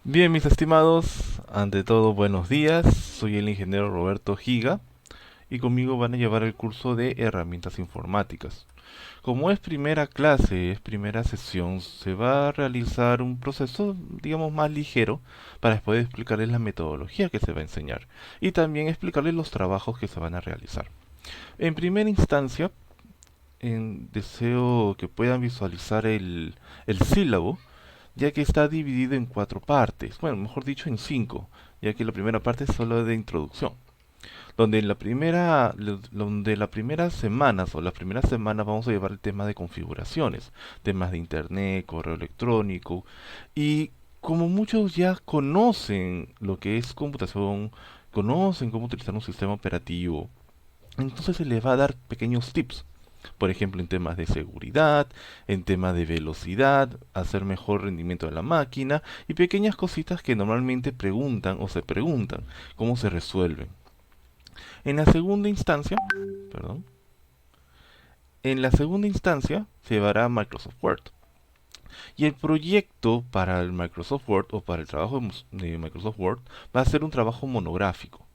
Bien, mis estimados, ante todo buenos días, soy el ingeniero Roberto Giga y conmigo van a llevar el curso de herramientas informáticas. Como es primera clase, es primera sesión, se va a realizar un proceso, digamos, más ligero para después explicarles la metodología que se va a enseñar y también explicarles los trabajos que se van a realizar. En primera instancia, deseo que puedan visualizar el sílabo ya que está dividido en cuatro partes, bueno, mejor dicho en cinco, ya que la primera parte es solo de introducción, donde en donde las primeras semanas o las primeras semanas vamos a llevar el tema de configuraciones, temas de internet, correo electrónico, y como muchos ya conocen lo que es computación, conocen cómo utilizar un sistema operativo, entonces se les va a dar pequeños tips, por ejemplo, en temas de seguridad, en temas de velocidad, hacer mejor rendimiento de la máquina y pequeñas cositas que normalmente preguntan o se preguntan cómo se resuelven. En la segunda instancia, perdón, en la segunda instancia se llevará Microsoft Word. Y el proyecto para el Microsoft Word o para el trabajo de Microsoft Word va a ser un trabajo monográfico.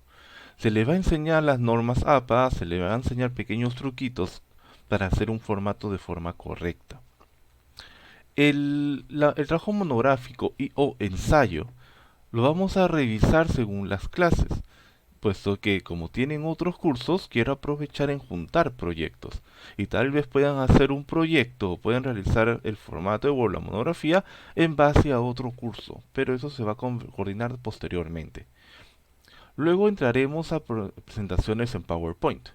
Se le va a enseñar las normas APA, se le va a enseñar pequeños truquitos para hacer un formato de forma correcta. El trabajo monográfico y o ensayo lo vamos a revisar según las clases, puesto que como tienen otros cursos, quiero aprovechar en juntar proyectos y tal vez puedan hacer un proyecto o puedan realizar el formato de Word, la monografía, en base a otro curso, pero eso se va a coordinar posteriormente. Luego entraremos a presentaciones en PowerPoint.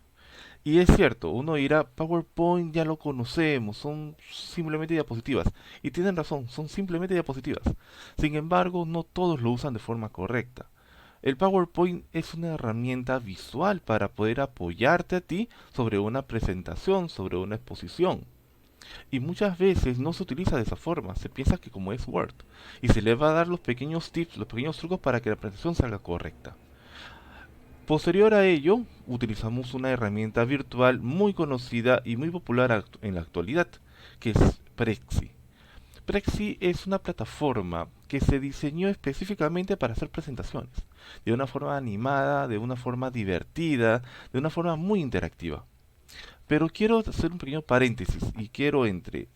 Y es cierto, uno dirá, PowerPoint ya lo conocemos, son simplemente diapositivas. Y tienen razón, son simplemente diapositivas. Sin embargo, no todos lo usan de forma correcta. El PowerPoint es una herramienta visual para poder apoyarte a ti sobre una presentación, sobre una exposición. Y muchas veces no se utiliza de esa forma, se piensa que como es Word. Y se le va a dar los pequeños tips, los pequeños trucos para que la presentación salga correcta. Posterior a ello, utilizamos una herramienta virtual muy conocida y muy popular en la actualidad, que es Prexi. Prexi es una plataforma que se diseñó específicamente para hacer presentaciones, de una forma animada, de una forma divertida, de una forma muy interactiva. Pero quiero hacer un pequeño paréntesis y quiero entre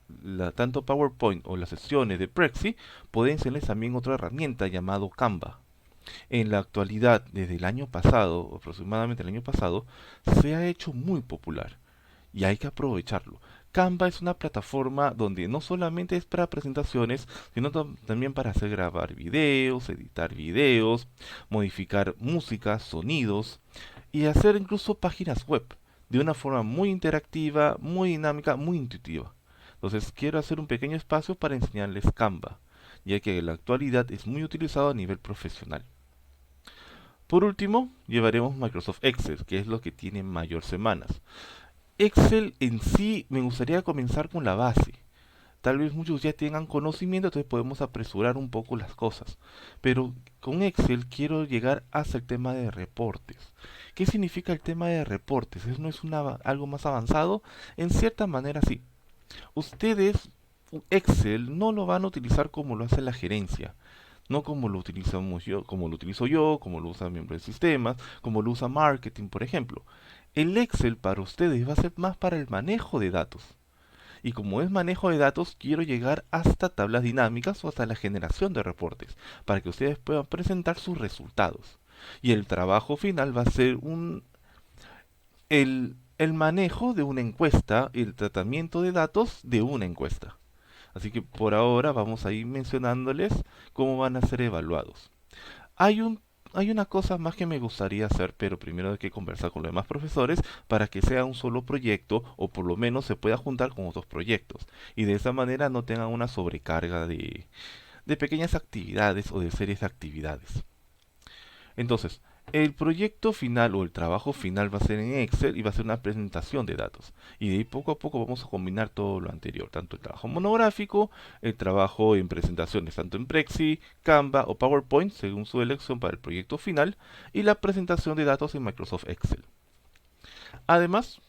tanto PowerPoint o las sesiones de Prexi, poder enseñarles también otra herramienta llamado Canva. En la actualidad, desde el año pasado, aproximadamente el año pasado, se ha hecho muy popular y hay que aprovecharlo. Canva es una plataforma donde no solamente es para presentaciones, sino también para hacer grabar videos, editar videos, modificar música, sonidos y hacer incluso páginas web de una forma muy interactiva, muy dinámica, muy intuitiva. Entonces quiero hacer un pequeño espacio para enseñarles Canva, ya que en la actualidad es muy utilizado a nivel profesional. Por último, llevaremos Microsoft Excel, que es lo que tiene mayor semanas. Excel en sí me gustaría comenzar con la base. Tal vez muchos ya tengan conocimiento, entonces podemos apresurar un poco las cosas. Pero con Excel quiero llegar hasta el tema de reportes. ¿Qué significa el tema de reportes? ¿Eso no es algo más avanzado? En cierta manera sí. Ustedes Excel no lo van a utilizar como lo hace la gerencia, no como lo utilizamos yo, como lo utilizo yo, como lo usa miembro de sistemas, como lo usa marketing, por ejemplo. El Excel para ustedes va a ser más para el manejo de datos. Y como es manejo de datos, quiero llegar hasta tablas dinámicas o hasta la generación de reportes, para que ustedes puedan presentar sus resultados. Y el trabajo final va a ser el manejo de una encuesta y el tratamiento de datos de una encuesta. Así que por ahora vamos a ir mencionándoles cómo van a ser evaluados. Hay un hay una cosa más que me gustaría hacer, pero primero hay que conversar con los demás profesores para que sea un solo proyecto o por lo menos se pueda juntar con otros proyectos y de esa manera no tengan una sobrecarga de pequeñas actividades o de series de actividades. Entonces, el proyecto final o el trabajo final va a ser en Excel y va a ser una presentación de datos. Y de ahí poco a poco vamos a combinar todo lo anterior, tanto el trabajo monográfico, el trabajo en presentaciones, tanto en Prexi, Canva o PowerPoint, según su elección para el proyecto final, y la presentación de datos en Microsoft Excel. Además,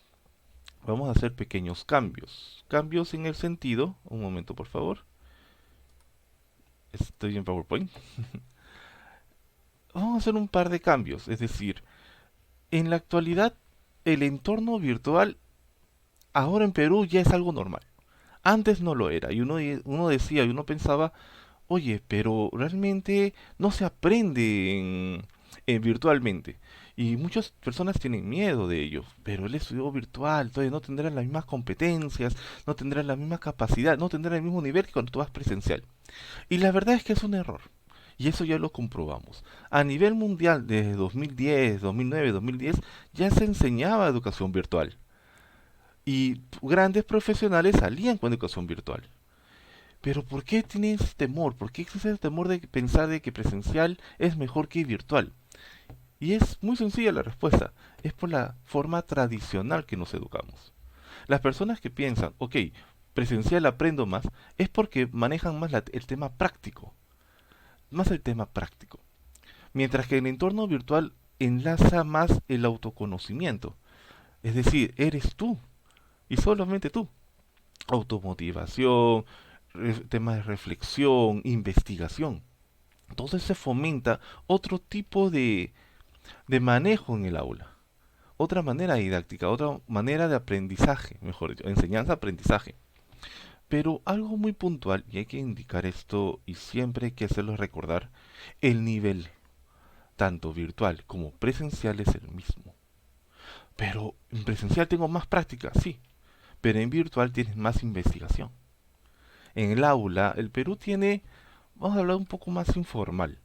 vamos a hacer pequeños cambios. Cambios en el sentido, un momento por favor. Estoy en PowerPoint. Vamos a hacer un par de cambios, es decir, en la actualidad el entorno virtual ahora en Perú ya es algo normal. Antes no lo era y uno decía y uno pensaba, oye, pero realmente no se aprende virtualmente. Y muchas personas tienen miedo de ello, pero el estudio virtual, entonces no tendrá las mismas competencias, no tendrá la misma capacidad, no tendrá el mismo nivel que cuando tú vas presencial. Y la verdad es que es un error. Y eso ya lo comprobamos. A nivel mundial, desde 2010, 2009, 2010, ya se enseñaba educación virtual. Y grandes profesionales salían con educación virtual. Pero ¿por qué tienes temor? ¿Por qué existe ese temor de pensar de que presencial es mejor que virtual? Y es muy sencilla la respuesta. Es por la forma tradicional que nos educamos. Las personas que piensan, ok, presencial aprendo más, es porque manejan más el tema práctico. Más el tema práctico. Mientras que el entorno virtual enlaza más el autoconocimiento. Es decir, eres tú y solamente tú. Automotivación, temas de reflexión, investigación. Entonces se fomenta otro tipo de manejo en el aula, otra manera didáctica, otra manera de aprendizaje, mejor dicho, enseñanza-aprendizaje. Pero algo muy puntual, y hay que indicar esto y siempre hay que hacerlo recordar, el nivel, tanto virtual como presencial, es el mismo. Pero en presencial tengo más práctica, sí, pero en virtual tienes más investigación. En el aula, el Perú tiene, vamos a hablar un poco más informal,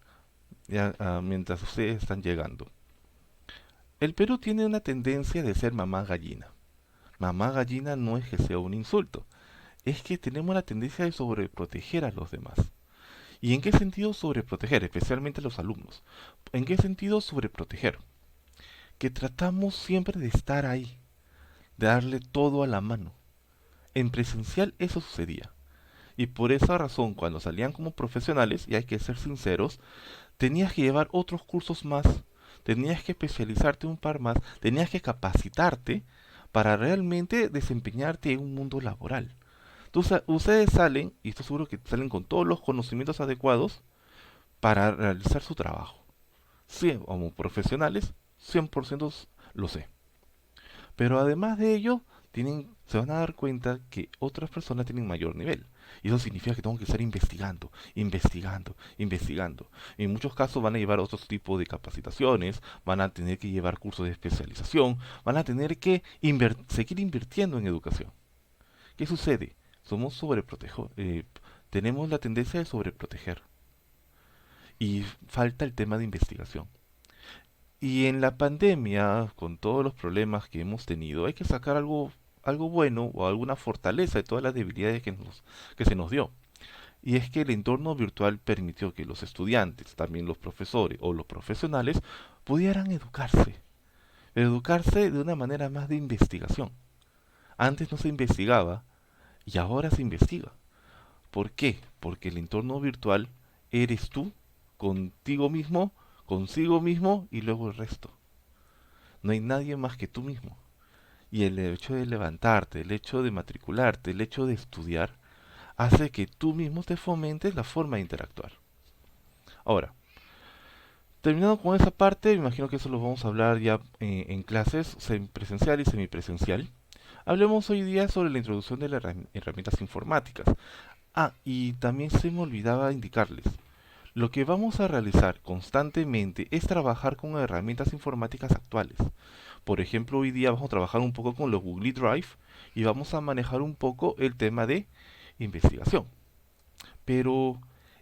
ya, mientras ustedes están llegando. El Perú tiene una tendencia de ser mamá gallina. Mamá gallina no es que sea un insulto, es que tenemos la tendencia de sobreproteger a los demás. ¿Y en qué sentido sobreproteger? Especialmente a los alumnos. ¿En qué sentido sobreproteger? Que tratamos siempre de estar ahí, de darle todo a la mano. En presencial eso sucedía. Y por esa razón, cuando salían como profesionales, y hay que ser sinceros, tenías que llevar otros cursos más, tenías que especializarte un par más, tenías que capacitarte para realmente desempeñarte en un mundo laboral. Ustedes salen, y estoy seguro que salen con todos los conocimientos adecuados para realizar su trabajo. Sí, como profesionales, 100% lo sé. Pero además de ello, se van a dar cuenta que otras personas tienen mayor nivel. Y eso significa que tengo que estar investigando, investigando, investigando. En muchos casos van a llevar otros tipos de capacitaciones, van a tener que llevar cursos de especialización, van a tener que seguir invirtiendo en educación. ¿Qué sucede? Somos tenemos la tendencia de sobreproteger y falta el tema de investigación. Y en la pandemia, con todos los problemas que hemos tenido, hay que sacar algo bueno o alguna fortaleza de todas las debilidades que se nos dio. Y es que el entorno virtual permitió que los estudiantes, también los profesores o los profesionales, pudieran educarse, pero educarse de una manera más de investigación. Antes no se investigaba y ahora se investiga. ¿Por qué? Porque el entorno virtual eres tú, contigo mismo, consigo mismo y luego el resto. No hay nadie más que tú mismo. Y el hecho de levantarte, el hecho de matricularte, el hecho de estudiar, hace que tú mismo te fomentes la forma de interactuar. Ahora, terminando con esa parte, me imagino que eso lo vamos a hablar ya en clases presencial y semipresencial. Hablemos hoy día sobre la introducción de las herramientas informáticas. Ah, y también se me olvidaba indicarles. Lo que vamos a realizar constantemente es trabajar con herramientas informáticas actuales. Por ejemplo, hoy día vamos a trabajar un poco con los Google Drive y vamos a manejar un poco el tema de investigación. Pero,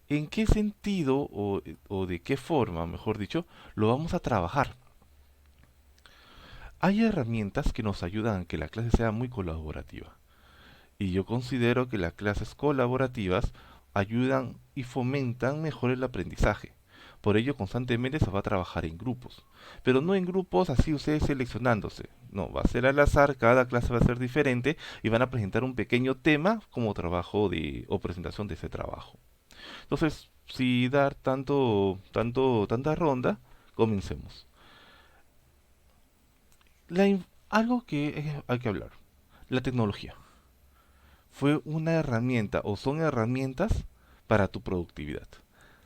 ¿en qué sentido o de qué forma, mejor dicho, lo vamos a trabajar? Hay herramientas que nos ayudan a que la clase sea muy colaborativa. Y yo considero que las clases colaborativas ayudan y fomentan mejor el aprendizaje. Por ello, constantemente se va a trabajar en grupos. Pero no en grupos así ustedes seleccionándose. No, va a ser al azar, cada clase va a ser diferente y van a presentar un pequeño tema como trabajo o presentación de ese trabajo. Entonces, si dar tanta ronda, comencemos. Algo que hay que hablar, la tecnología. Fue una herramienta o son herramientas para tu productividad.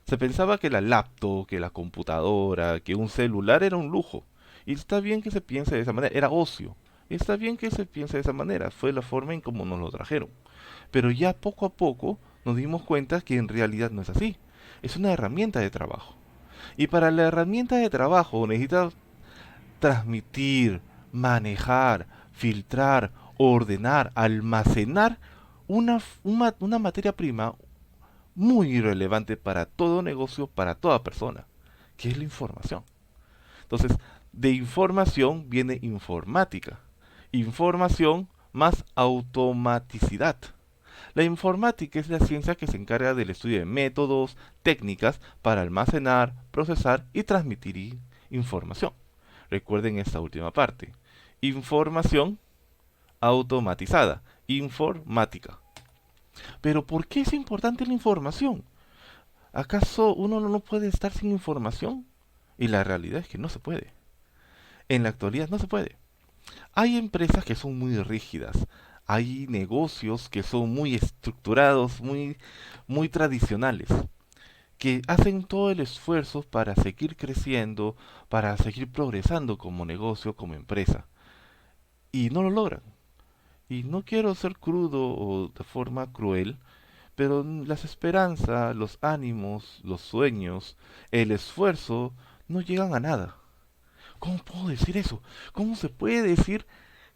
Se pensaba que la laptop, que la computadora, que un celular era un lujo. Y está bien que se piense de esa manera, era ocio. Está bien que se piense de esa manera, fue la forma en cómo nos lo trajeron. Pero ya poco a poco nos dimos cuenta que en realidad no es así. Es una herramienta de trabajo. Y para la herramienta de trabajo necesitas transmitir, manejar, filtrar, ordenar, almacenar una materia prima muy relevante para todo negocio, para toda persona, que es la información. Entonces, de información viene informática. Información más automaticidad. La informática es la ciencia que se encarga del estudio de métodos, técnicas para almacenar, procesar y transmitir información. Recuerden esta última parte. Información automatizada. Informática. Pero ¿por qué es importante la información? ¿Acaso uno no puede estar sin información? Y la realidad es que no se puede. En la actualidad no se puede. Hay empresas que son muy rígidas. Hay negocios que son muy estructurados, muy tradicionales, que hacen todo el esfuerzo para seguir creciendo, para seguir progresando como negocio, como empresa. Y no lo logran. Y no quiero ser crudo o de forma cruel, pero las esperanzas, los ánimos, los sueños, el esfuerzo no llegan a nada. ¿Cómo puedo decir eso? ¿Cómo se puede decir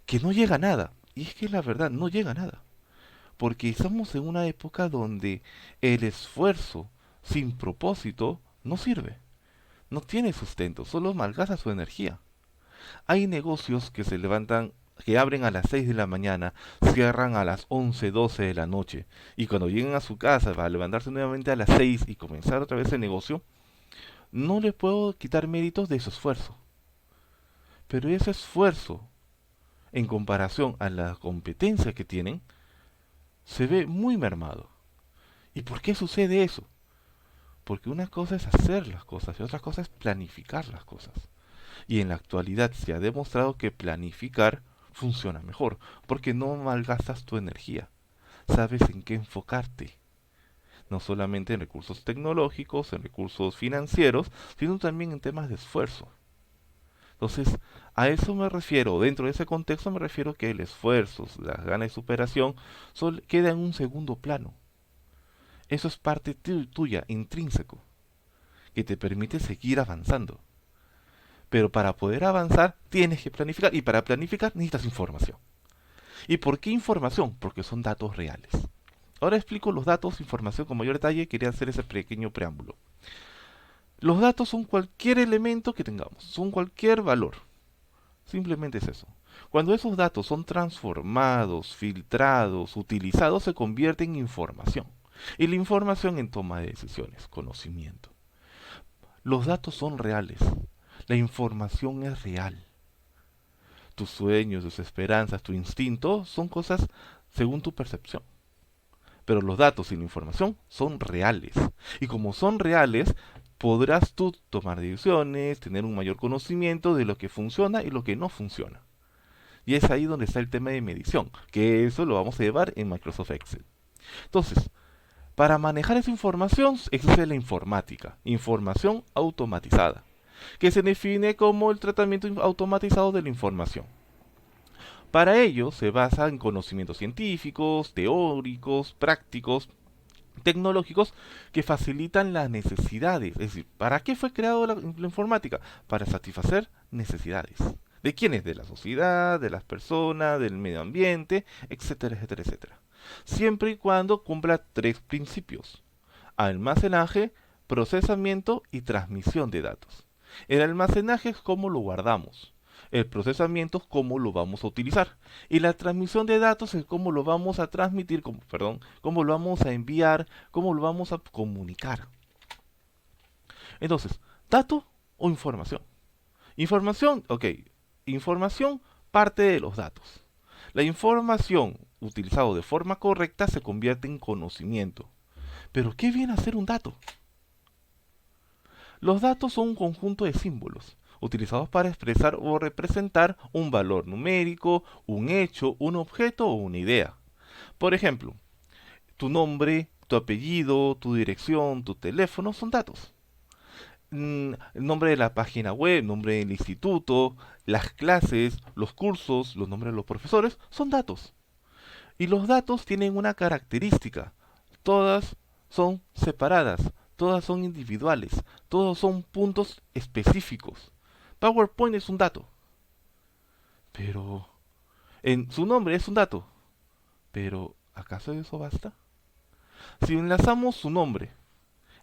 que no llega a nada? Y es que la verdad no llega a nada. Porque estamos en una época donde el esfuerzo sin propósito no sirve. No tiene sustento, solo malgasta su energía. Hay negocios que se levantan, que abren a las 6 de la mañana, cierran a las 11, 12 de la noche, y cuando llegan a su casa para levantarse nuevamente a las 6 y comenzar otra vez el negocio, no les puedo quitar méritos de su esfuerzo. Pero ese esfuerzo, en comparación a la competencia que tienen, se ve muy mermado. ¿Y por qué sucede eso? Porque una cosa es hacer las cosas y otra cosa es planificar las cosas. Y en la actualidad se ha demostrado que planificar funciona mejor, porque no malgastas tu energía, sabes en qué enfocarte, no solamente en recursos tecnológicos, en recursos financieros, sino también en temas de esfuerzo. Entonces, a eso me refiero, dentro de ese contexto me refiero que el esfuerzo, las ganas de superación, queda en un segundo plano. Eso es parte tuya, intrínseco, que te permite seguir avanzando. Pero para poder avanzar tienes que planificar y para planificar necesitas información. ¿Y por qué información? Porque son datos reales. Ahora explico los datos, información con mayor detalle, quería hacer ese pequeño preámbulo. Los datos son cualquier elemento que tengamos, son cualquier valor. Simplemente es eso. Cuando esos datos son transformados, filtrados, utilizados, se convierte en información. Y la información en toma de decisiones, conocimiento. Los datos son reales. La información es real. Tus sueños, tus esperanzas, tu instinto son cosas según tu percepción. Pero los datos y la información son reales. Y como son reales, podrás tú tomar decisiones, tener un mayor conocimiento de lo que funciona y lo que no funciona. Y es ahí donde está el tema de medición, que eso lo vamos a llevar en Microsoft Excel. Entonces, para manejar esa información existe la informática, información automatizada, que se define como el tratamiento automatizado de la información. Para ello se basa en conocimientos científicos, teóricos, prácticos, tecnológicos que facilitan las necesidades. Es decir, ¿para qué fue creado la informática? Para satisfacer necesidades. ¿De quiénes? De la sociedad, de las personas, del medio ambiente, etcétera, etcétera, etcétera. Siempre y cuando cumpla tres principios: almacenaje, procesamiento y transmisión de datos. El almacenaje es cómo lo guardamos. El procesamiento es cómo lo vamos a utilizar. Y la transmisión de datos es cómo lo vamos a transmitir, cómo lo vamos a enviar, cómo lo vamos a comunicar. Entonces, ¿dato o información? Información, ok. Información parte de los datos. La información utilizada de forma correcta se convierte en conocimiento. Pero ¿qué viene a ser un dato? Los datos son un conjunto de símbolos utilizados para expresar o representar un valor numérico, un hecho, un objeto o una idea. Por ejemplo, tu nombre, Tu apellido, tu dirección, tu teléfono son datos. El nombre de la página web, nombre del instituto, las clases, los cursos, los nombres de los profesores, son datos. Y los datos tienen una característica. Todas son separadas, todas son individuales, todos son puntos específicos. PowerPoint es un dato, pero en su nombre es un dato, pero ¿acaso eso basta? Si enlazamos su nombre,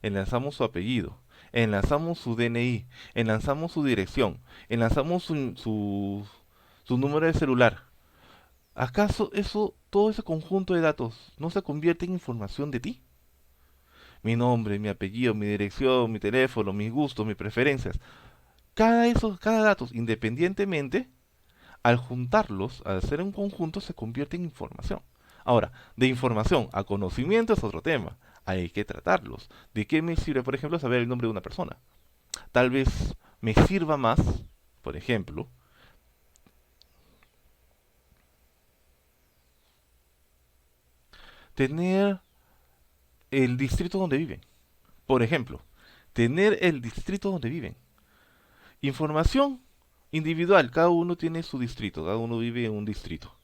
enlazamos su apellido, enlazamos su DNI, enlazamos su dirección, enlazamos su número de celular, ¿acaso eso, todo ese conjunto de datos, no se convierte en información de ti? Mi nombre, mi apellido, mi dirección, mi teléfono, mis gustos, mis preferencias. Cada datos, independientemente, al juntarlos, al hacer un conjunto, se convierte en información. Ahora, de información a conocimiento es otro tema. Hay que tratarlos. ¿De qué me sirve, por ejemplo, saber el nombre de una persona? Tal vez me sirva más, por ejemplo, tener el distrito donde viven. Por ejemplo, tener el distrito donde viven. Información individual, cada uno tiene su distrito, cada uno vive en un distrito.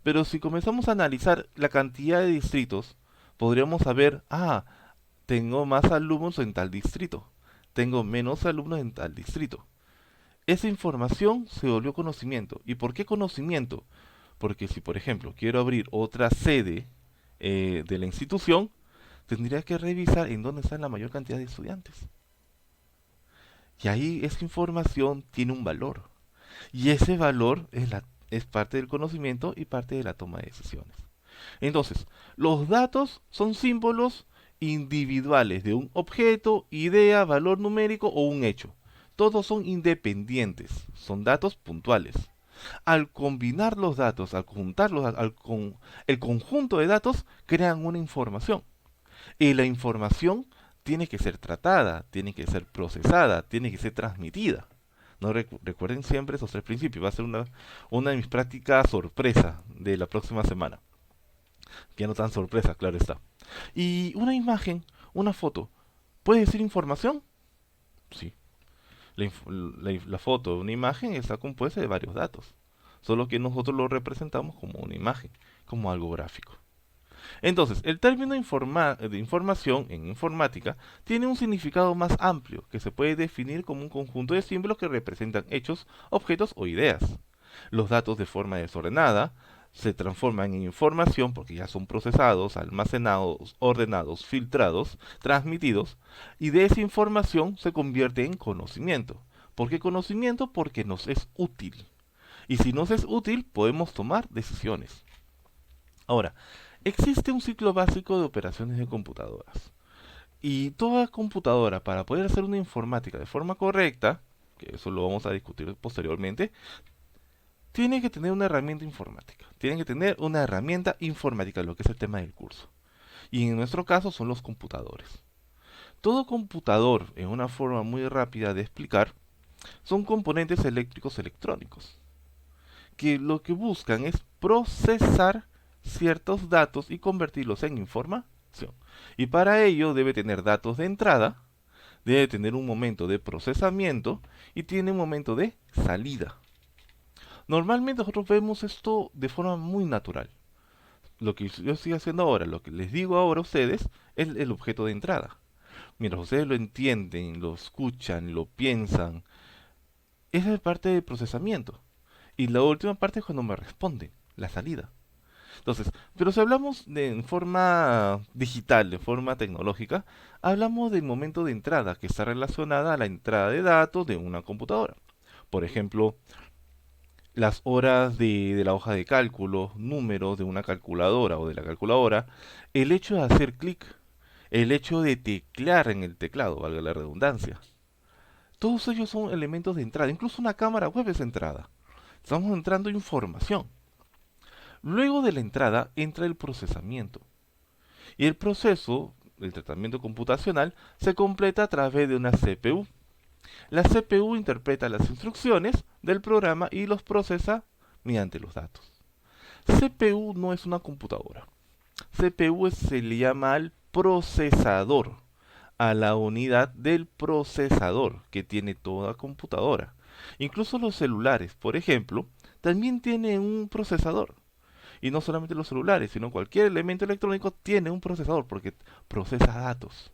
Pero si comenzamos a analizar la cantidad de distritos, podríamos saber, tengo más alumnos en tal distrito, tengo menos alumnos en tal distrito. Esa información se volvió conocimiento. ¿Y por qué conocimiento? Porque si, por ejemplo, quiero abrir otra sede de la institución, tendría que revisar en dónde está la mayor cantidad de estudiantes. Y ahí esa información tiene un valor. Y ese valor es parte del conocimiento y parte de la toma de decisiones. Entonces, los datos son símbolos individuales de un objeto, idea, valor numérico o un hecho. Todos son independientes, son datos puntuales. Al combinar los datos, al juntarlos, el conjunto de datos crean una información. Y la información tiene que ser tratada, tiene que ser procesada, tiene que ser transmitida. No recuerden siempre esos tres principios. Va a ser una de mis prácticas sorpresa de la próxima semana. Que no tan sorpresa, claro está. Y una imagen, una foto, ¿puede ser información? Sí. La foto de una imagen está compuesta de varios datos. Solo que nosotros lo representamos como una imagen, como algo gráfico. Entonces, el término de información en informática tiene un significado más amplio, que se puede definir como un conjunto de símbolos que representan hechos, objetos o ideas. Los datos de forma desordenada se transforman en información porque ya son procesados, almacenados, ordenados, filtrados, transmitidos, y de esa información se convierte en conocimiento. ¿Por qué conocimiento? Porque nos es útil. Y si nos es útil, podemos tomar decisiones. Ahora, existe un ciclo básico de operaciones de computadoras. Y toda computadora, para poder hacer una informática de forma correcta, que eso lo vamos a discutir posteriormente, tiene que tener una herramienta informática. Tiene que tener una herramienta informática, lo que es el tema del curso. Y en nuestro caso son los computadores. Todo computador, en una forma muy rápida de explicar, son componentes eléctricos electrónicos, que lo que buscan es procesar ciertos datos y convertirlos en información. Y para ello debe tener datos de entrada, debe tener un momento de procesamiento y tiene un momento de salida. Normalmente nosotros vemos esto de forma muy natural. Lo que yo estoy haciendo ahora, lo que les digo ahora a ustedes, es el objeto de entrada. Mientras ustedes lo entienden, lo escuchan, lo piensan, esa es parte del procesamiento. Y la última parte es cuando me responden, la salida. Entonces, pero si hablamos en forma digital, de forma tecnológica, hablamos del momento de entrada, que está relacionada a la entrada de datos de una computadora. Por ejemplo, las horas de la hoja de cálculo, números de una calculadora o de la calculadora, el hecho de hacer clic, el hecho de teclear en el teclado, valga la redundancia. Todos ellos son elementos de entrada, incluso una cámara web es entrada. Estamos entrando información. Luego de la entrada entra el procesamiento. Y el proceso, el tratamiento computacional, se completa a través de una CPU. La CPU interpreta las instrucciones del programa y los procesa mediante los datos. CPU no es una computadora. CPU se le llama al procesador, a la unidad del procesador que tiene toda computadora. Incluso los celulares, por ejemplo, también tienen un procesador. Y no solamente los celulares, sino cualquier elemento electrónico tiene un procesador porque procesa datos.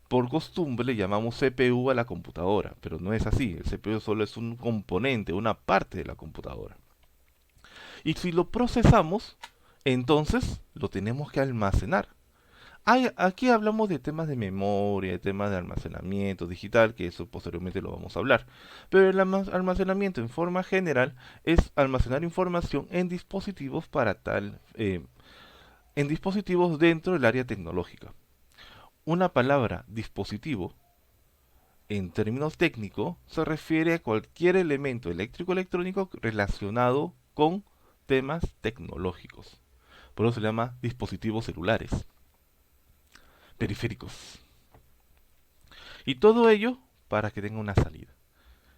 Por costumbre le llamamos CPU a la computadora, pero no es así. El CPU solo es un componente, una parte de la computadora. Y si lo procesamos, entonces lo tenemos que almacenar. Aquí hablamos de temas de memoria, de temas de almacenamiento digital, que eso posteriormente lo vamos a hablar. Pero el almacenamiento en forma general es almacenar información en dispositivos para tal, en dispositivos dentro del área tecnológica. Una palabra dispositivo, en términos técnicos, se refiere a cualquier elemento eléctrico electrónico relacionado con temas tecnológicos. Por eso se llama dispositivos celulares, periféricos. Y todo ello para que tenga una salida.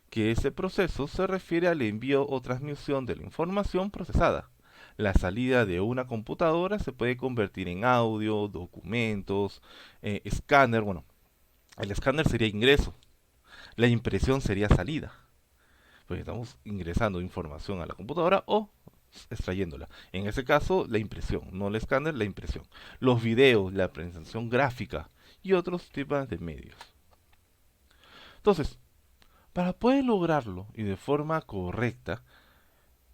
Que ese proceso se refiere al envío o transmisión de la información procesada. La salida de una computadora se puede convertir en audio, documentos, escáner. Bueno, el escáner sería ingreso, la impresión sería salida. Pues estamos ingresando información a la computadora o extrayéndola. En ese caso, la impresión, no el escáner, la impresión. Los videos, la presentación gráfica y otros tipos de medios. Entonces, para poder lograrlo y de forma correcta,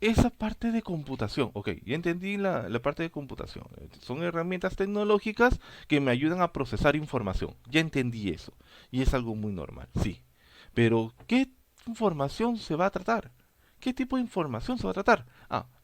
esa parte de computación, ok, ya entendí la parte de computación. Son herramientas tecnológicas que me ayudan a procesar información. Ya entendí eso. Y es algo muy normal, sí. Pero, ¿qué información se va a tratar? ¿Qué tipo de información se va a tratar?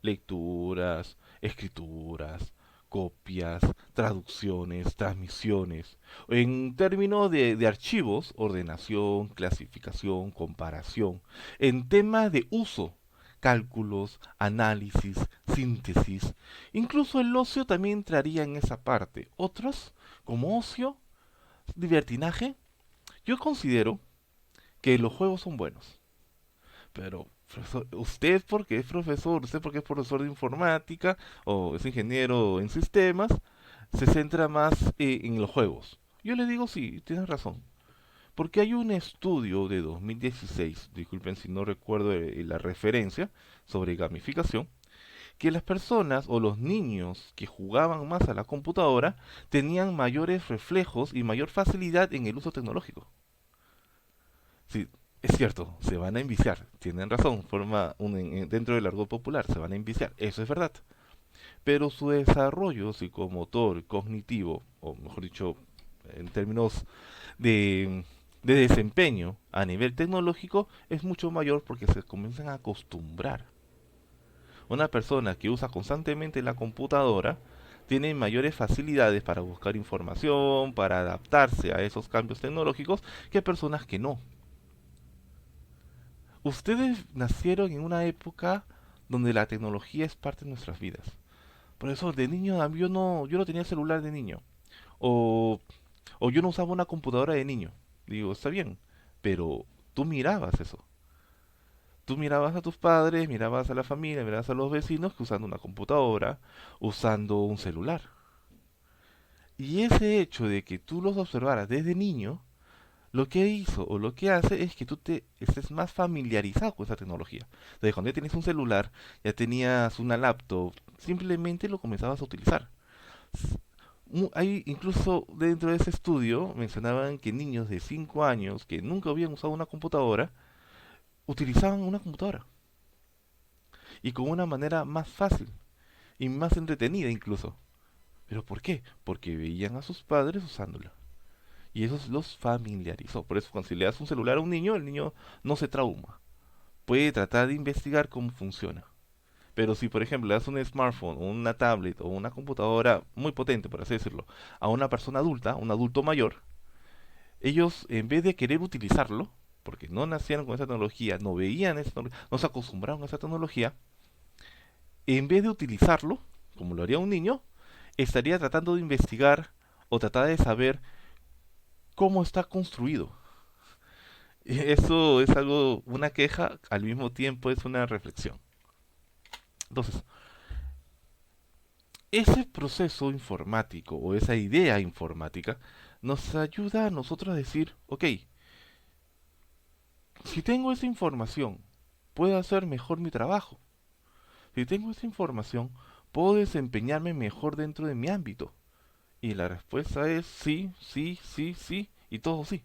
Lecturas, escrituras, copias, traducciones, transmisiones. En términos de archivos, ordenación, clasificación, comparación. En tema de uso, cálculos, análisis, síntesis. Incluso el ocio también entraría en esa parte. Otros, como ocio, libertinaje. Yo considero que los juegos son buenos. Pero profesor, usted porque es profesor, usted porque es profesor de informática o es ingeniero en sistemas, se centra más en los juegos. Yo le digo sí, tienes razón. Porque hay un estudio de 2016, disculpen si no recuerdo la referencia, sobre gamificación, que las personas o los niños que jugaban más a la computadora tenían mayores reflejos y mayor facilidad en el uso tecnológico. Sí, es cierto, se van a enviciar, tienen razón, dentro del argot popular, se van a enviciar, eso es verdad. Pero su desarrollo psicomotor, cognitivo, o mejor dicho, en términos de, de desempeño a nivel tecnológico, es mucho mayor porque se comienzan a acostumbrar. Una persona que usa constantemente la computadora tiene mayores facilidades para buscar información, para adaptarse a esos cambios tecnológicos, que personas que no. Ustedes nacieron en una época donde la tecnología es parte de nuestras vidas. Por eso, de niño, yo no tenía celular de niño. O, o yo no usaba una computadora de niño. Digo, está bien, pero tú mirabas eso. Tú mirabas a tus padres, mirabas a la familia, mirabas a los vecinos que usando una computadora, usando un celular. Y ese hecho de que tú los observaras desde niño, lo que hizo o lo que hace es que tú te estés más familiarizado con esa tecnología. Entonces, cuando ya tenías un celular, ya tenías una laptop, simplemente lo comenzabas a utilizar. Hay incluso dentro de ese estudio mencionaban que niños de 5 años que nunca habían usado una computadora, utilizaban una computadora. Y con una manera más fácil y más entretenida incluso. ¿Pero por qué? Porque veían a sus padres usándola. Y eso los familiarizó. Por eso cuando si le das un celular a un niño, el niño no se trauma. Puede tratar de investigar cómo funciona. Pero si por ejemplo le das un smartphone o una tablet o una computadora muy potente, por así decirlo, a una persona adulta, un adulto mayor, ellos en vez de querer utilizarlo, porque no nacieron con esa tecnología, no veían esa tecnología, no se acostumbraron a esa tecnología, en vez de utilizarlo, como lo haría un niño, estaría tratando de investigar o tratar de saber cómo está construido. Eso es algo, una queja, al mismo tiempo es una reflexión. Entonces, Ese proceso informático o esa idea informática nos ayuda a nosotros a decir, ok, si tengo esa información, puedo hacer mejor mi trabajo. Si tengo esa información, puedo desempeñarme mejor dentro de mi ámbito. Y la respuesta es sí, sí, sí, sí y todo sí.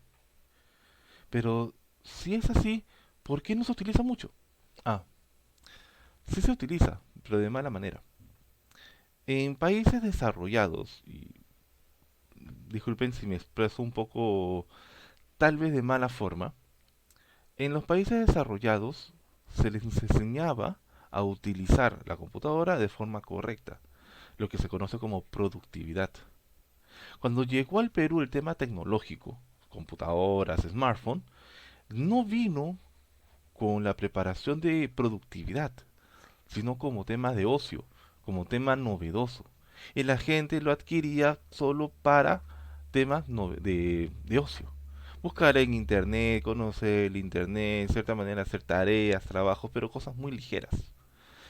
Pero si es así, ¿por qué no se utiliza mucho? Ah, sí se utiliza, pero de mala manera. En países desarrollados, y disculpen si me expreso un poco tal vez de mala forma, en los países desarrollados se les enseñaba a utilizar la computadora de forma correcta, lo que se conoce como productividad. Cuando llegó al Perú el tema tecnológico, computadoras, smartphone, no vino con la preparación de productividad, sino como tema de ocio, como tema novedoso. Y la gente lo adquiría solo para temas de ocio. Buscar en internet, conocer el internet, de cierta manera hacer tareas, trabajos, pero cosas muy ligeras.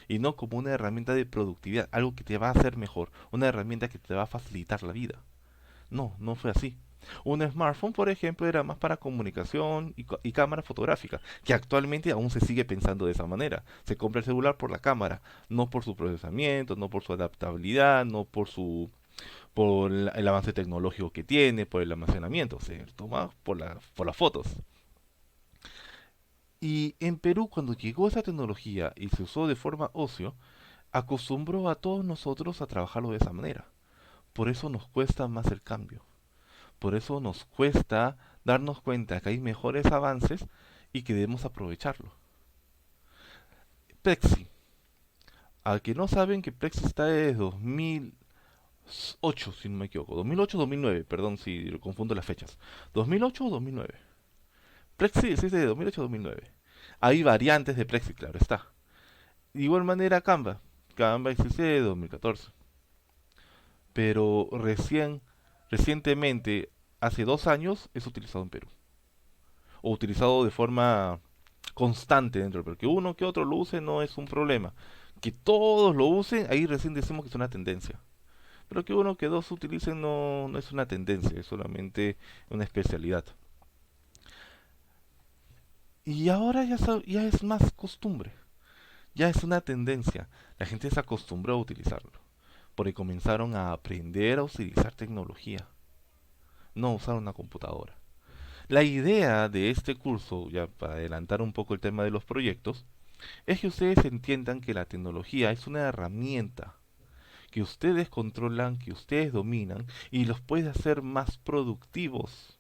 Y no como una herramienta de productividad, algo que te va a hacer mejor, una herramienta que te va a facilitar la vida. No, no fue así. Un smartphone, por ejemplo, era más para comunicación y cámara fotográfica, que actualmente aún se sigue pensando de esa manera. Se compra el celular por la cámara, no por su procesamiento, no por su adaptabilidad, no por el avance tecnológico que tiene, por el almacenamiento. Se toma por las fotos. Y en Perú, cuando llegó esa tecnología y se usó de forma ocio, acostumbró a todos nosotros a trabajarlo de esa manera. Por eso nos cuesta más el cambio. Por eso nos cuesta darnos cuenta que hay mejores avances y que debemos aprovecharlo. Plexi. Al que no saben que Plexi está desde 2008, si no me equivoco. 2008-2009, perdón si confundo las fechas. 2008 o 2009. Plexi existe de 2008-2009. Hay variantes de Plexi, claro está. De igual manera Canva. Canva existe de 2014. Pero recientemente, hace 2 años, es utilizado en Perú. O utilizado de forma constante dentro del Perú. Que uno que otro lo use no es un problema. Que todos lo usen, ahí recién decimos que es una tendencia. Pero que uno que dos utilicen no es una tendencia, es solamente una especialidad. Y ahora ya es más costumbre, ya es una tendencia. La gente se acostumbró a utilizarlo, porque comenzaron a aprender a utilizar tecnología, no a usar una computadora. La idea de este curso, ya para adelantar un poco el tema de los proyectos, es que ustedes entiendan que la tecnología es una herramienta que ustedes controlan, que ustedes dominan y los puede hacer más productivos.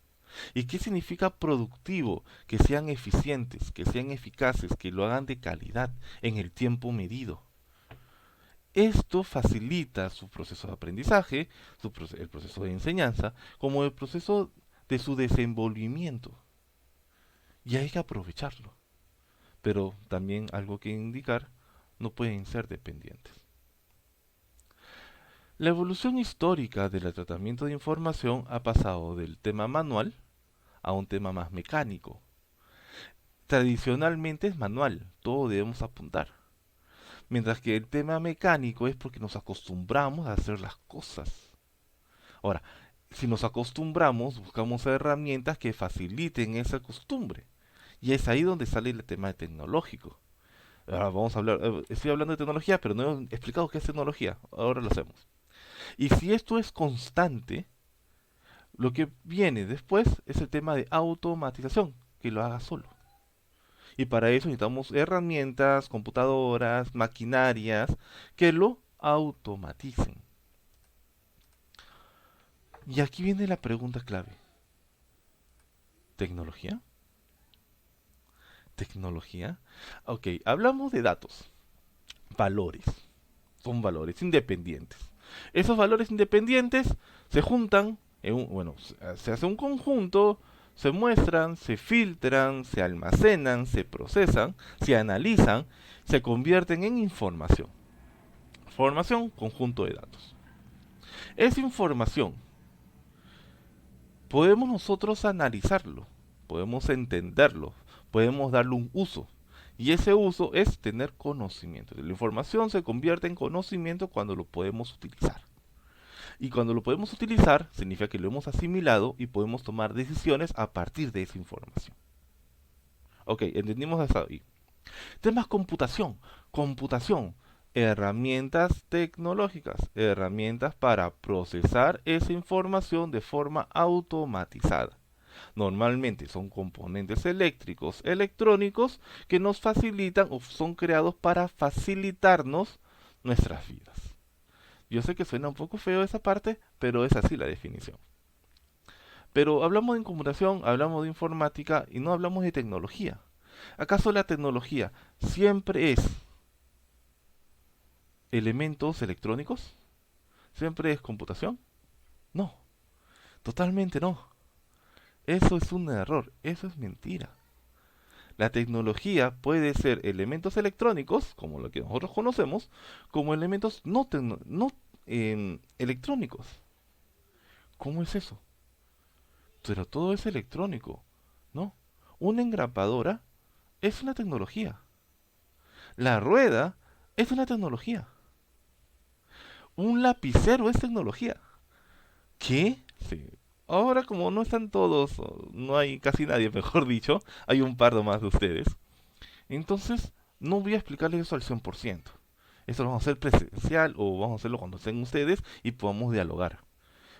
¿Y qué significa productivo? Que sean eficientes, que sean eficaces, que lo hagan de calidad en el tiempo medido. Esto facilita su proceso de aprendizaje, el proceso de enseñanza, como el proceso de su desenvolvimiento. Y hay que aprovecharlo. Pero también algo que indicar, no pueden ser dependientes. La evolución histórica del tratamiento de información ha pasado del tema manual a un tema más mecánico. Tradicionalmente es manual, todo debemos apuntar. Mientras que el tema mecánico es porque nos acostumbramos a hacer las cosas. Ahora, si nos acostumbramos, buscamos herramientas que faciliten esa costumbre. Y es ahí donde sale el tema tecnológico. Ahora vamos a hablar, estoy hablando de tecnología, pero no he explicado qué es tecnología. Ahora lo hacemos. Y si esto es constante, lo que viene después es el tema de automatización, que lo haga solo. Y para eso necesitamos herramientas, computadoras, maquinarias que lo automaticen. Y aquí viene la pregunta clave. ¿Tecnología? ¿Tecnología? Ok, hablamos de datos, valores. Son valores independientes. Esos valores independientes se juntan, bueno, se hace un conjunto, se muestran, se filtran, se almacenan, se procesan, se analizan, se convierten en información. Información, conjunto de datos. Esa información podemos nosotros analizarlo, podemos entenderlo, podemos darle un uso. Y ese uso es tener conocimiento. La información se convierte en conocimiento cuando lo podemos utilizar. Y cuando lo podemos utilizar, significa que lo hemos asimilado y podemos tomar decisiones a partir de esa información. Ok, entendimos hasta ahí. Temas computación. Computación. Herramientas tecnológicas. Herramientas para procesar esa información de forma automatizada. Normalmente son componentes eléctricos, electrónicos, que nos facilitan o son creados para facilitarnos nuestras vidas. Yo sé que suena un poco feo esa parte, pero es así la definición. Pero hablamos de computación, hablamos de informática y no hablamos de tecnología. ¿Acaso la tecnología siempre es elementos electrónicos? ¿Siempre es computación? No, totalmente no. Eso es un error, eso es mentira. La tecnología puede ser elementos electrónicos, como lo que nosotros conocemos, como elementos no electrónicos. ¿Cómo es eso? Pero todo es electrónico, ¿no? Una engrapadora es una tecnología. La rueda es una tecnología. Un lapicero es tecnología. ¿Qué? Sí. Ahora como no están todos, o no hay casi nadie, mejor dicho, hay un par de más de ustedes. Entonces, no voy a explicarles eso al 100%. Esto lo vamos a hacer presencial o vamos a hacerlo cuando estén ustedes y podamos dialogar.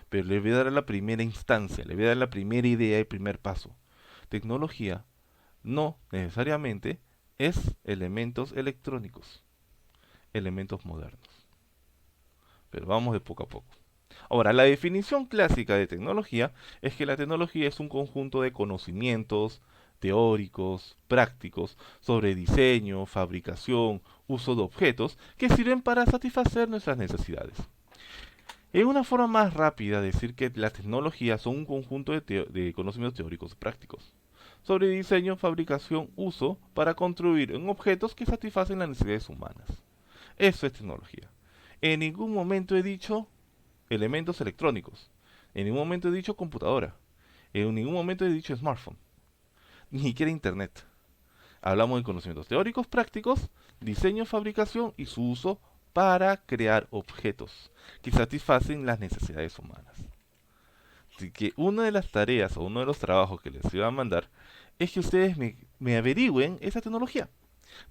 Pero les voy a dar la primera instancia, les voy a dar la primera idea y primer paso. Tecnología no necesariamente es elementos electrónicos, elementos modernos. Pero vamos de poco a poco. Ahora, la definición clásica de tecnología es que la tecnología es un conjunto de conocimientos teóricos, prácticos, sobre diseño, fabricación, uso de objetos que sirven para satisfacer nuestras necesidades. Es una forma más rápida de decir que las tecnologías son un conjunto de conocimientos teóricos y prácticos sobre diseño, fabricación, uso para construir en objetos que satisfacen las necesidades humanas. Eso es tecnología. En ningún momento he dicho elementos electrónicos. En ningún momento he dicho computadora. En ningún momento he dicho smartphone. Ni siquiera internet. Hablamos de conocimientos teóricos, prácticos, diseño, fabricación y su uso para crear objetos que satisfacen las necesidades humanas. Así que una de las tareas o uno de los trabajos que les iba a mandar es que ustedes me averigüen esa tecnología.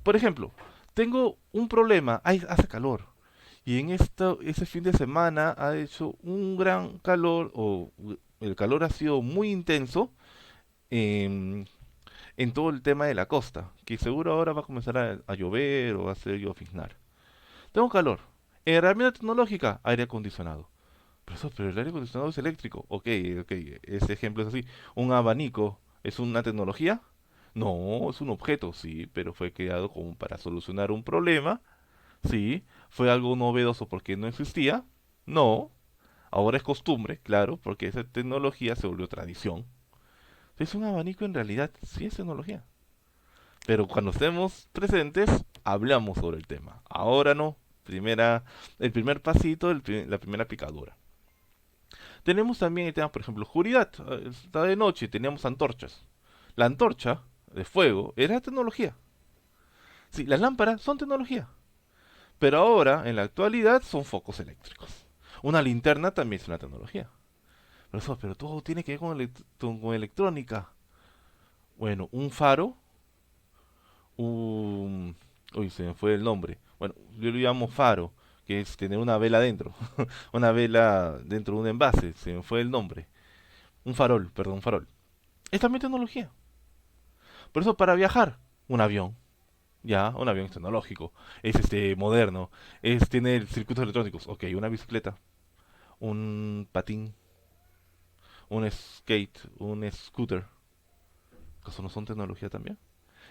Por ejemplo, tengo un problema, hace calor, y en ese fin de semana ha hecho un gran calor, o el calor ha sido muy intenso en, en todo el tema de la costa, que seguro ahora va a comenzar a llover o a hacer lloviznar. Tengo calor. Herramienta tecnológica, aire acondicionado. Pero el aire acondicionado es eléctrico. Ok, ok, ese ejemplo es así. ¿Un abanico es una tecnología? No, es un objeto, sí, pero fue creado como para solucionar un problema. Sí, fue algo novedoso porque no existía. No, ahora es costumbre, claro, porque esa tecnología se volvió tradición. Es un abanico en realidad, sí es tecnología. Pero cuando estemos presentes, hablamos sobre el tema. Ahora no. El primer pasito, la primera picadura. Tenemos también el tema, por ejemplo, oscuridad. Está de noche y teníamos antorchas. La antorcha de fuego era tecnología. Sí, las lámparas son tecnología. Pero ahora, en la actualidad, son focos eléctricos. Una linterna también es una tecnología. Pero todo tiene que ver con electrónica. Bueno, un faro, un... Uy, se me fue el nombre. Bueno, yo lo llamo faro, que es tener una vela dentro. Una vela dentro de un envase, se me fue el nombre. Un farol, perdón, un farol. Es también tecnología. Por eso para viajar, un avión. Ya, un avión es tecnológico. Es moderno. Tiene circuitos electrónicos. Ok, una bicicleta. Un patín. Un skate. Un scooter. ¿Acaso no son tecnología también?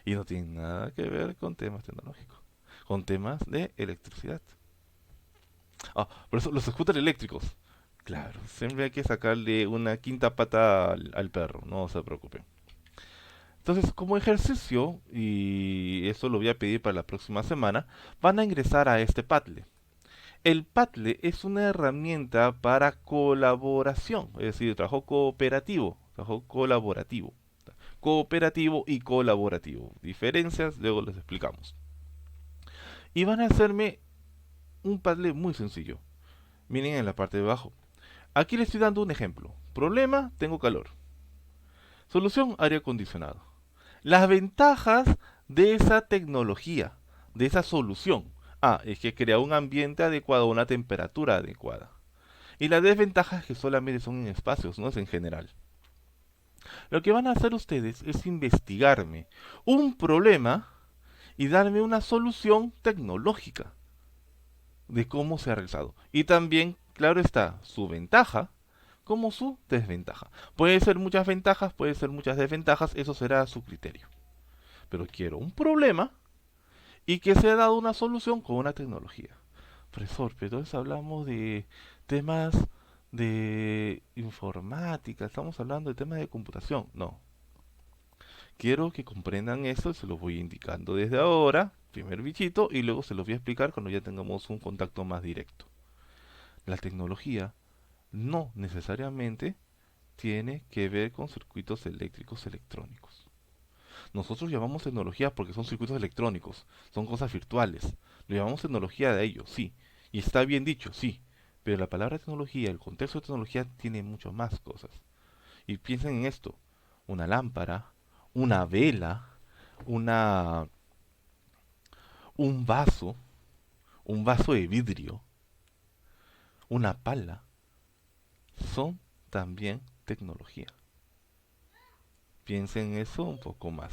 Y no tienen nada que ver con temas tecnológicos. Con temas de electricidad. Ah, por eso los scooters eléctricos. Claro, siempre hay que sacarle una quinta pata al perro, no se preocupen. Entonces, como ejercicio, y eso lo voy a pedir para la próxima semana, van a ingresar a este Padlet. El Padlet es una herramienta para colaboración, es decir, trabajo cooperativo, trabajo colaborativo. cooperativo y colaborativo. Diferencias, luego les explicamos. Y van a hacerme un Padlet muy sencillo. Miren en la parte de abajo. Aquí les estoy dando un ejemplo. Problema, tengo calor. Solución, aire acondicionado. Las ventajas de esa tecnología, de esa solución. Es que crea un ambiente adecuado, una temperatura adecuada. Y las desventajas es que solamente son en espacios, no es en general. Lo que van a hacer ustedes es investigarme un problema y darme una solución tecnológica de cómo se ha realizado. Y también, claro está, su ventaja como su desventaja. Puede ser muchas ventajas, puede ser muchas desventajas, eso será a su criterio. Pero quiero un problema y que se ha dado una solución con una tecnología. Profesor, pero entonces hablamos de temas de informática, estamos hablando de temas de computación. No. Quiero que comprendan eso, se los voy indicando desde ahora, primer bichito, y luego se los voy a explicar cuando ya tengamos un contacto más directo. La tecnología no necesariamente tiene que ver con circuitos eléctricos electrónicos. Nosotros llamamos tecnología porque son circuitos electrónicos, son cosas virtuales. Lo llamamos tecnología de ello, sí. Y está bien dicho, sí. Pero la palabra tecnología, el contexto de tecnología tiene mucho más cosas. Y piensen en esto. Una lámpara, una vela, una, un vaso de vidrio, una pala, son también tecnología. Piensen en eso un poco más,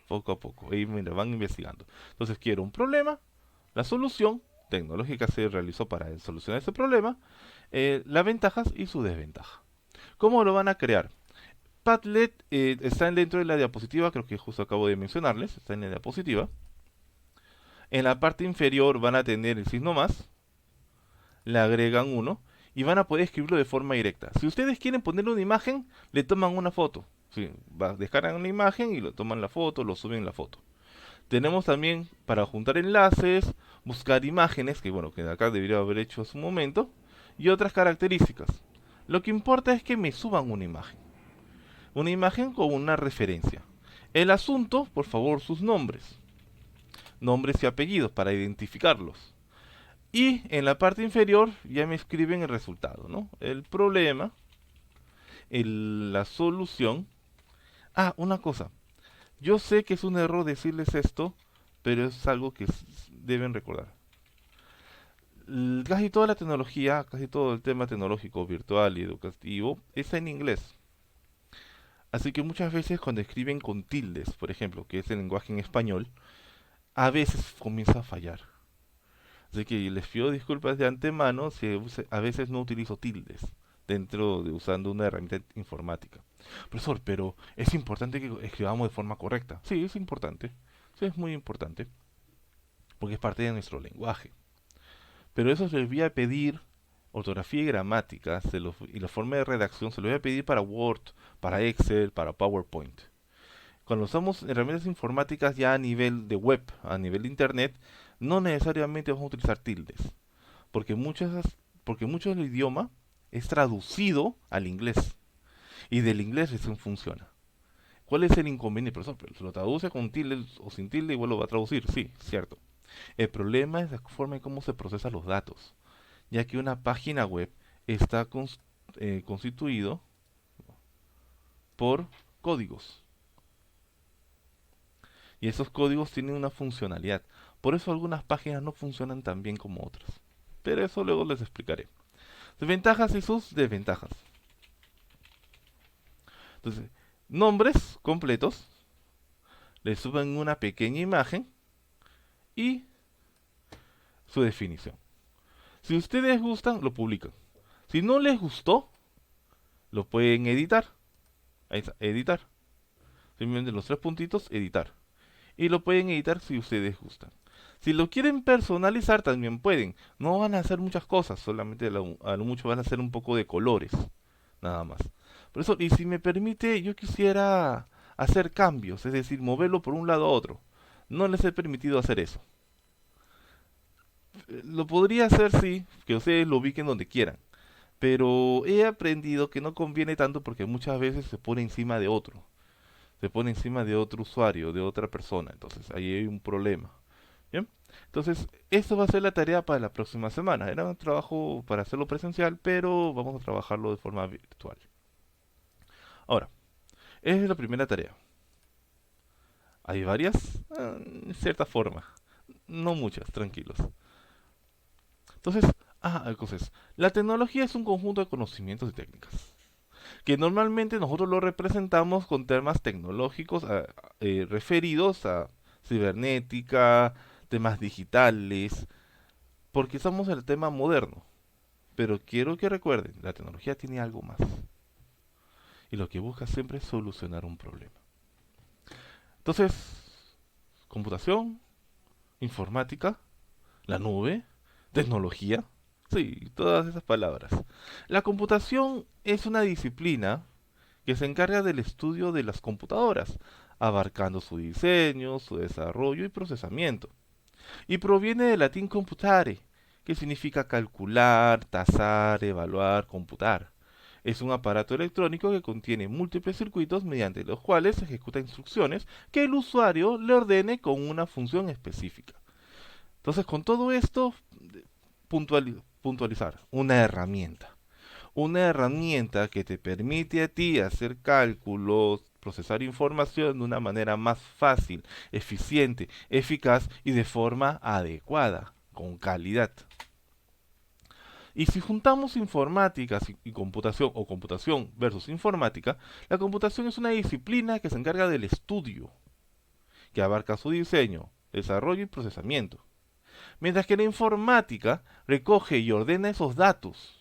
poco a poco, y mira, van investigando. Entonces quiero un problema, la solución tecnológica se realizó para solucionar ese problema, las ventajas y su desventaja. ¿Cómo lo van a crear? Padlet está dentro de la diapositiva, creo que justo acabo de mencionarles, está en la diapositiva. En la parte inferior van a tener el signo más, le agregan uno y van a poder escribirlo de forma directa. Si ustedes quieren ponerle una imagen, le toman una foto. Sí, descargan una imagen y lo toman la foto, lo suben la foto. Tenemos también para juntar enlaces, buscar imágenes, que bueno, que acá debería haber hecho hace un momento, y otras características. Lo que importa es que me suban una imagen con una referencia. El asunto, por favor, sus nombres y apellidos para identificarlos. Y en la parte inferior ya me escriben el resultado, ¿no? El problema, la solución. Una cosa. Yo sé que es un error decirles esto, pero es algo que deben recordar. Casi toda la tecnología, casi todo el tema tecnológico, virtual y educativo, es en inglés. Así que muchas veces cuando escriben con tildes, por ejemplo, que es el lenguaje en español, a veces comienza a fallar. Así que les pido disculpas de antemano si a veces no utilizo tildes dentro de usando una herramienta informática. Profesor, pero es importante que escribamos de forma correcta. Sí, es importante. Sí, es muy importante. Porque es parte de nuestro lenguaje. Pero eso se les voy a pedir, ortografía y gramática, y la forma de redacción se lo voy a pedir para Word, para Excel, para PowerPoint. Cuando usamos herramientas informáticas ya a nivel de web, a nivel de internet, no necesariamente vamos a utilizar tildes, porque mucho del idioma es traducido al inglés y del inglés recién funciona. ¿Cuál es el inconveniente, profesor? Pero se lo traduce con tilde o sin tilde, igual lo va a traducir, sí, cierto. El problema es la forma en cómo se procesan los datos, ya que una página web está constituido por códigos. Y esos códigos tienen una funcionalidad. Por eso algunas páginas no funcionan tan bien como otras. Pero eso luego les explicaré. Sus ventajas y sus desventajas. Entonces, nombres completos. Le suben una pequeña imagen y su definición. Si ustedes gustan, lo publican. Si no les gustó, lo pueden editar. Ahí está, editar. Simplemente los tres puntitos, editar. Y lo pueden editar si ustedes gustan. Si lo quieren personalizar también pueden. No van a hacer muchas cosas, solamente a lo mucho van a hacer un poco de colores, nada más. Por eso, y si me permite, yo quisiera hacer cambios, es decir, moverlo por un lado a otro. No les he permitido hacer eso. Lo podría hacer, sí, que ustedes lo ubiquen donde quieran. Pero he aprendido que no conviene tanto porque muchas veces se pone encima de otro. se pone encima de otro usuario, de otra persona. Entonces ahí hay un problema. ¿Bien? Entonces, eso va a ser la tarea para la próxima semana. Era un trabajo para hacerlo presencial, pero vamos a trabajarlo de forma virtual. Ahora, esa es la primera tarea. Hay varias, en cierta forma. No muchas, tranquilos. Entonces, entonces, la tecnología es un conjunto de conocimientos y técnicas, que normalmente nosotros lo representamos con temas tecnológicos referidos a cibernética, temas digitales, porque estamos en el tema moderno. Pero quiero que recuerden, la tecnología tiene algo más. Y lo que busca siempre es solucionar un problema. Entonces, computación, informática, la nube, tecnología, sí, todas esas palabras. La computación es una disciplina que se encarga del estudio de las computadoras, abarcando su diseño, su desarrollo y procesamiento. Y proviene del latín computare, que significa calcular, tasar, evaluar, computar. Es un aparato electrónico que contiene múltiples circuitos mediante los cuales se ejecuta instrucciones que el usuario le ordene con una función específica. Entonces, con todo esto, puntualizar, una herramienta. Una herramienta que te permite a ti hacer cálculos, procesar información de una manera más fácil, eficiente, eficaz y de forma adecuada, con calidad. Y si juntamos informática y computación o computación versus informática, la computación es una disciplina que se encarga del estudio, que abarca su diseño, desarrollo y procesamiento. Mientras que la informática recoge y ordena esos datos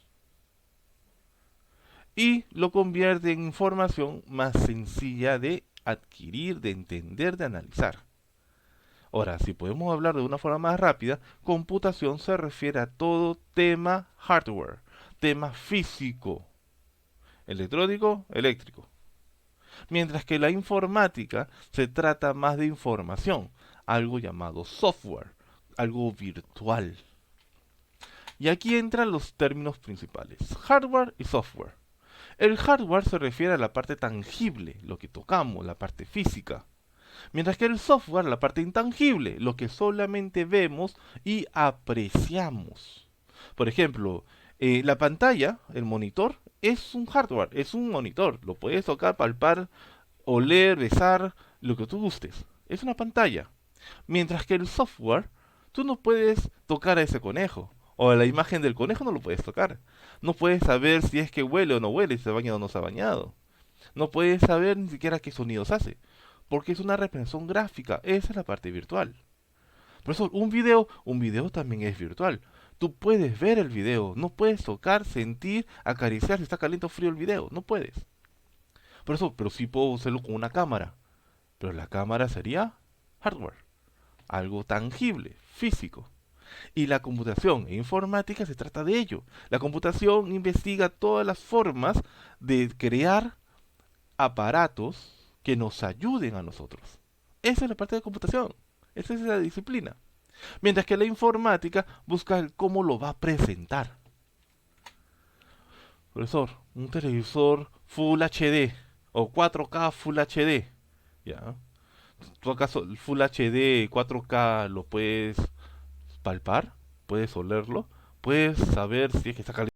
y lo convierte en información más sencilla de adquirir, de entender, de analizar. Ahora, si podemos hablar de una forma más rápida, computación se refiere a todo tema hardware, tema físico, electrónico, eléctrico. Mientras que la informática se trata más de información, algo llamado software, algo virtual. Y aquí entran los términos principales, hardware y software. El hardware se refiere a la parte tangible, lo que tocamos, la parte física. Mientras que el software, la parte intangible, lo que solamente vemos y apreciamos. Por ejemplo, la pantalla, el monitor, es un hardware, es un monitor. Lo puedes tocar, palpar, oler, besar, lo que tú gustes. Es una pantalla. Mientras que el software, tú no puedes tocar a ese conejo. O a la imagen del conejo no lo puedes tocar. No puedes saber si es que huele o no huele, si se ha bañado o no se ha bañado. No puedes saber ni siquiera qué sonidos hace. Porque es una representación gráfica. Esa es la parte virtual. Por eso un video también es virtual. Tú puedes ver el video. No puedes tocar, sentir, acariciar si está caliente o frío el video. No puedes. Por eso, pero sí puedo hacerlo con una cámara. Pero la cámara sería hardware. Algo tangible, físico. Y la computación e informática se trata de ello. La computación investiga todas las formas de crear aparatos que nos ayuden a nosotros. Esa es la parte de computación. Esa es la disciplina. Mientras que la informática busca el cómo lo va a presentar. Profesor, un televisor Full HD o 4K Full HD. ¿Ya? ¿Tú acaso el Full HD 4K lo puedes palpar? ¿Puedes olerlo? ¿Puedes saber si es que está caliente?